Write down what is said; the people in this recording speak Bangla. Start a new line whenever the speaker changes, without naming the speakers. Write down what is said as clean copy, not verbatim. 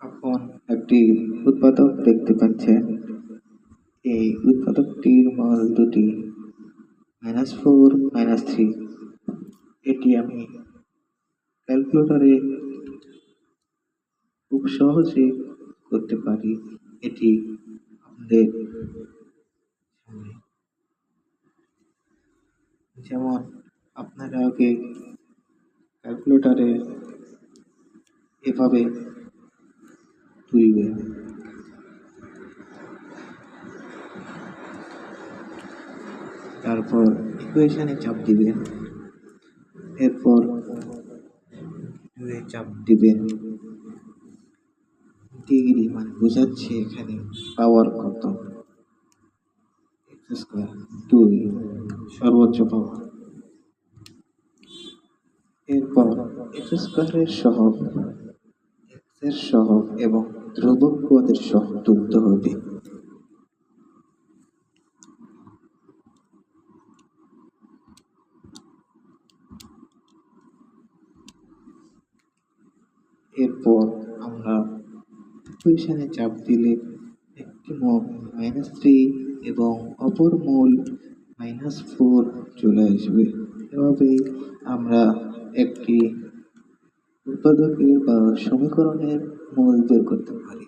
এখন একটি উৎপাদক দেখতে পাচ্ছেন। এই উৎপাদকটির মান দুটি -4 -3। এটি আমি ক্যালকুলেটরে খুব সহজে করতে পারি। এটি আমাদের সামনে, যেমন আপনারা আগে ক্যালকুলেটরে এভাবে তুলবেন, তারপর ইকুয়েশনে চাপ দিবেন, এরপর চাপ দিবেন ডিগ্রি, মানে বোঝাচ্ছে এখানে পাওয়ার কত, x স্কয়ার 2 সর্বোচ্চ পাওয়ার। এরপর x স্কয়ারের সহগ, x এর সহগ এবং ধ্রুবক পদের সহগ তুলতে হবে। এরপর আমরা ইকুয়েশনে চাপ দিলে একটি মূল -3 এবং অপর মূল -4 চলে আসবে। এভাবেই আমরা একটি উৎপাদকের বা সমীকরণের মূল বের করতে পারি।